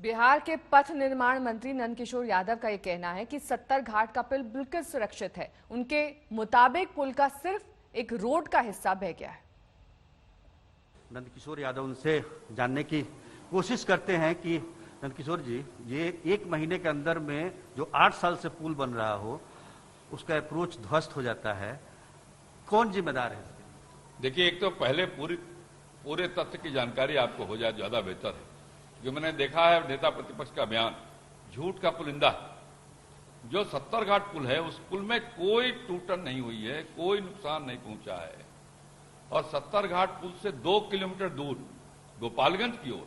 बिहार के पथ निर्माण मंत्री नंदकिशोर यादव का यह कहना है कि 70 घाट का पुल बिल्कुल सुरक्षित है। उनके मुताबिक पुल का सिर्फ एक रोड का हिस्सा बह गया है। नंदकिशोर यादव उनसे जानने की कोशिश करते हैं कि नंदकिशोर जी, ये 1 महीने के अंदर में जो 8 साल से पुल बन रहा हो उसका अप्रोच ध्वस्त हो जाता है, कौन जिम्मेदार है? देखिए, एक तो पहले पूरे तथ्य की जानकारी आपको हो जाए ज्यादा बेहतर है। जो मैंने देखा है नेता प्रतिपक्ष का बयान झूठ का पुलिंदा है। जो 70 घाट पुल है उस पुल में कोई टूटन नहीं हुई है, कोई नुकसान नहीं पहुंचा है। और 70 घाट पुल से 2 किलोमीटर दूर गोपालगंज की ओर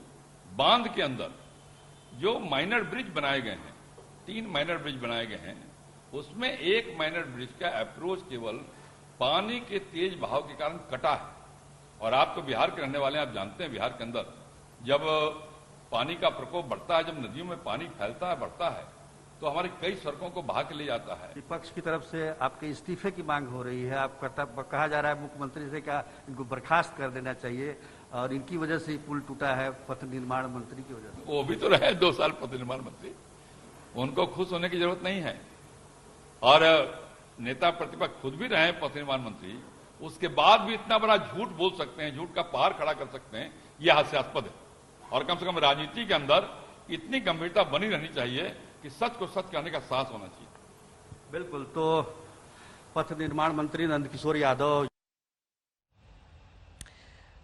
बांध के अंदर जो माइनर ब्रिज बनाए गए हैं, 3 माइनर ब्रिज बनाए गए हैं, उसमें एक माइनर ब्रिज का अप्रोच केवल पानी के तेज बहाव के कारण कटा है। और आप तो बिहार के रहने वाले हैं, आप जानते हैं बिहार के अंदर जब पानी का प्रकोप बढ़ता है, जब नदियों में पानी फैलता है, बढ़ता है, तो हमारी कई सड़कों को बहा के ले जाता है। विपक्ष की तरफ से आपके इस्तीफे की मांग हो रही है। आप कहा जा रहा है मुख्यमंत्री से क्या इनको बर्खास्त कर देना चाहिए और इनकी वजह से पुल टूटा है, पथ निर्माण मंत्री की वजह से। वो भी तो रहे 2 साल पथ निर्माण मंत्री, उनको खुश होने की जरूरत नहीं है। और नेता प्रतिपक्ष खुद भी रहे पथ निर्माण मंत्री, उसके बाद भी इतना बड़ा झूठ बोल सकते हैं, झूठ का पहाड़ खड़ा कर सकते हैं, यह हास्यास्पद है। और कम से कम राजनीति के अंदर इतनी गंभीरता बनी रहनी चाहिए कि सच को सच कहने का साहस होना चाहिए। बिल्कुल। तो पथ निर्माण मंत्री नंदकिशोर यादव।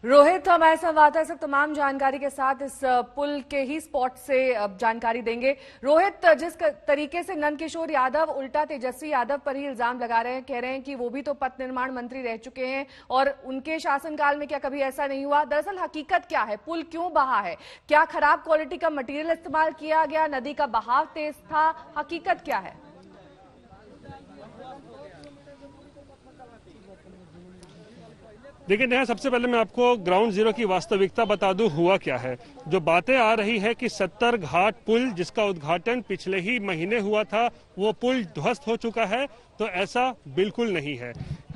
रोहित, हमारे संवाददाता इस तमाम जानकारी के साथ इस पुल के ही स्पॉट से जानकारी देंगे। रोहित, जिस तरीके से नंदकिशोर यादव उल्टा तेजस्वी यादव पर ही इल्जाम लगा रहे हैं, कह रहे हैं कि वो भी तो पथ निर्माण मंत्री रह चुके हैं और उनके शासनकाल में क्या कभी ऐसा नहीं हुआ? दरअसल हकीकत क्या है? पुल क्यों बहा है? क्या खराब क्वालिटी का मटेरियल इस्तेमाल किया गया? नदी का बहाव तेज था? हकीकत क्या है? देखिए नेहा, सबसे पहले मैं आपको ग्राउंड जीरो की वास्तविकता बता दूं हुआ क्या है। जो बातें आ रही है कि 70 घाट पुल जिसका उद्घाटन पिछले ही महीने हुआ था वो पुल ध्वस्त हो चुका है, तो ऐसा बिल्कुल नहीं है।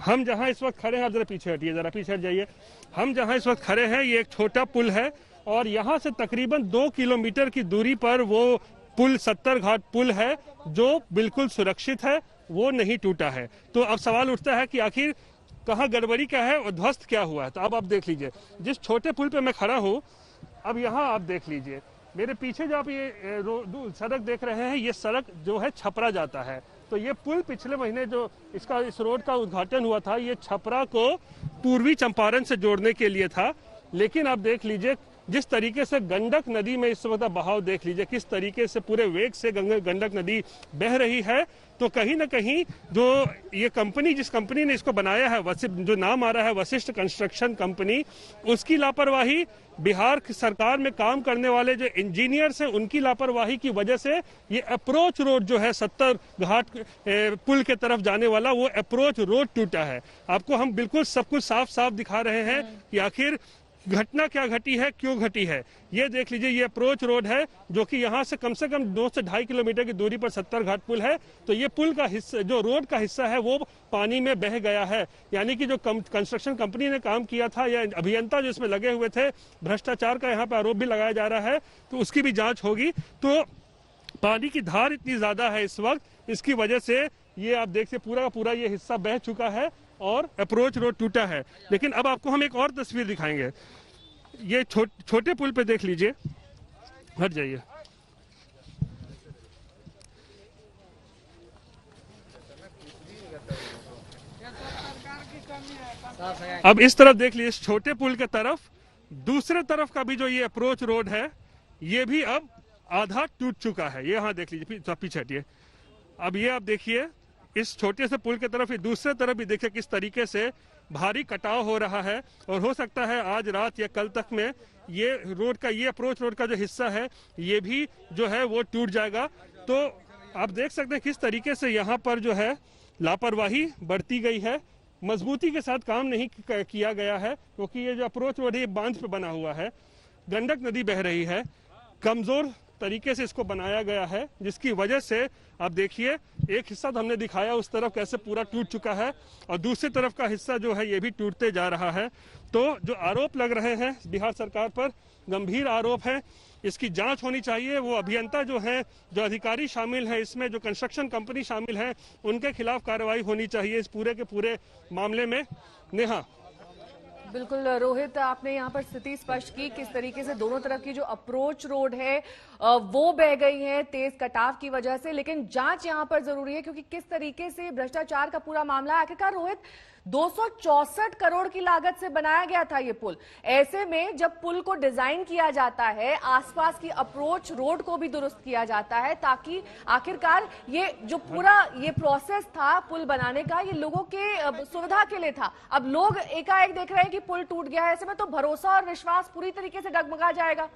हम जहां इस वक्त खड़े हैं, आप जरा पीछे हटिए, जरा पीछे हट जाइए। हम जहां इस वक्त खड़े हैं ये एक छोटा पुल है और यहाँ से तकरीबन 2 किलोमीटर की दूरी पर वो पुल 70 घाट पुल है जो बिल्कुल सुरक्षित है, वो नहीं टूटा है। तो अब सवाल उठता है कि आखिर कहाँ गड़बड़ी क्या है और ध्वस्त क्या हुआ है। तो अब आप देख लीजिए, जिस छोटे पुल पे मैं खड़ा हूँ, अब यहाँ आप देख लीजिए मेरे पीछे जो आप ये सड़क देख रहे हैं, ये सड़क जो है छपरा जाता है। तो ये पुल पिछले महीने जो इस रोड का उद्घाटन हुआ था, ये छपरा को पूर्वी चंपारण से जोड़ने के लिए था। लेकिन आप देख लीजिए जिस तरीके से गंडक नदी में इस वक्त बहाव देख लीजिए, किस तरीके से पूरे वेग से गंडक नदी बह रही है। तो कहीं ना कहीं जो ये कंपनी, जिस कंपनी ने इसको बनाया है, जो नाम आ रहा है वशिष्ठ कंस्ट्रक्शन कंपनी, उसकी लापरवाही, बिहार सरकार में काम करने वाले जो इंजीनियर्स हैं उनकी लापरवाही की वजह से ये अप्रोच रोड जो है 70 घाट पुल के तरफ जाने वाला, वो अप्रोच रोड टूटा है। आपको हम बिल्कुल सब कुछ साफ साफ दिखा रहे हैं कि आखिर घटना क्या घटी है, क्यों घटी है। ये देख लीजिए, ये अप्रोच रोड है जो कि यहाँ से कम 2 से 2.5 किलोमीटर की दूरी पर 70 घाट पुल है। तो ये पुल का हिस्सा, जो रोड का हिस्सा है, वो पानी में बह गया है। यानी कि जो कंस्ट्रक्शन कंपनी ने काम किया था या अभियंता जो इसमें लगे हुए थे, भ्रष्टाचार का यहाँ पे आरोप भी लगाया जा रहा है, तो उसकी भी जांच होगी। तो पानी की धार इतनी ज्यादा है इस वक्त, इसकी वजह से ये आप देखिए पूरा का पूरा ये हिस्सा बह चुका है और अप्रोच रोड टूटा है। लेकिन अब आपको हम एक और तस्वीर दिखाएंगे। ये छोटे पुल पे देख लीजिए, हट जाइए। अब इस तरफ देख लीजिए, इस छोटे पुल के तरफ, दूसरे तरफ का भी जो ये अप्रोच रोड है, ये भी अब आधा टूट चुका है। ये यहाँ देख लीजिए, पीछे हटिए। अब ये आप देखिए, इस छोटे से पुल की तरफ, ये दूसरे तरफ भी देखिए किस तरीके से भारी कटाव हो रहा है। और हो सकता है आज रात या कल तक में ये रोड का, ये अप्रोच रोड का जो हिस्सा है, ये भी जो है वो टूट जाएगा। तो आप देख सकते हैं किस तरीके से यहाँ पर जो है लापरवाही बढ़ती गई है, मजबूती के साथ काम नहीं किया गया है। क्योंकि ये जो अप्रोच रोड है ये बांध पे बना हुआ है, गंडक नदी बह रही है, कमजोर तरीके से इसको बनाया गया है, जिसकी वजह से आप देखिए एक हिस्सा तो हमने दिखाया उस तरफ कैसे पूरा टूट चुका है और दूसरी तरफ का हिस्सा जो है ये भी टूटते जा रहा है। तो जो आरोप लग रहे हैं बिहार सरकार पर, गंभीर आरोप है, इसकी जांच होनी चाहिए। वो अभियंता जो है, जो अधिकारी शामिल हैं इसमें, जो कंस्ट्रक्शन कंपनी शामिल है, उनके खिलाफ कार्रवाई होनी चाहिए इस पूरे के पूरे मामले में। नेहा। बिल्कुल रोहित, आपने यहाँ पर स्थिति स्पष्ट की किस तरीके से दोनों तरफ की जो अप्रोच रोड है वो बह गई है तेज कटाव की वजह से, लेकिन जांच यहाँ पर जरूरी है क्योंकि किस तरीके से भ्रष्टाचार का पूरा मामला है। आखिरकार रोहित 264 करोड़ की लागत से बनाया गया था ये पुल। ऐसे में जब पुल को डिजाइन किया जाता है, आसपास की अप्रोच रोड को भी दुरुस्त किया जाता है ताकि आखिरकार ये जो पूरा ये प्रोसेस था पुल बनाने का, ये लोगों के सुविधा के लिए था। अब लोग एकाएक देख रहे हैं कि पुल टूट गया है, ऐसे में तो भरोसा और विश्वास पूरी तरीके से डगमगा जाएगा।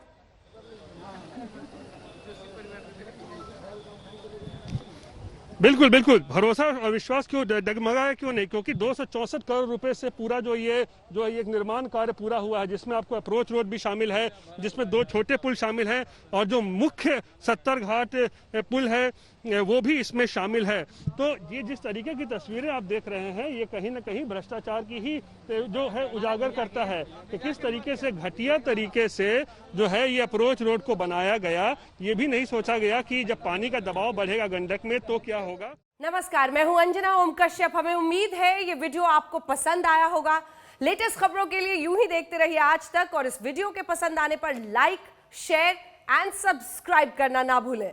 बिल्कुल बिल्कुल, भरोसा और विश्वास क्यों डगमगाया, क्यों नहीं, क्योंकि 264 करोड़ रुपए से पूरा जो एक निर्माण कार्य पूरा हुआ है, जिसमें आपको अप्रोच रोड भी शामिल है, जिसमें 2 छोटे पुल शामिल हैं और जो मुख्य 70 घाट पुल है वो भी इसमें शामिल है। तो ये जिस तरीके की तस्वीरें आप देख रहे हैं, ये कहीं ना कहीं भ्रष्टाचार की ही जो है उजागर करता है कि किस तरीके से घटिया तरीके से जो है ये अप्रोच रोड को बनाया गया। ये भी नहीं सोचा गया कि जब पानी का दबाव बढ़ेगा गंडक में तो क्या होगा। नमस्कार, मैं हूं अंजना ओम कश्यप। हमें उम्मीद है ये वीडियो आपको पसंद आया होगा। लेटेस्ट खबरों के लिए यूं ही देखते रहिए आज तक और इस वीडियो के पसंद आने पर लाइक, शेयर एंड सब्सक्राइब करना ना भूलें।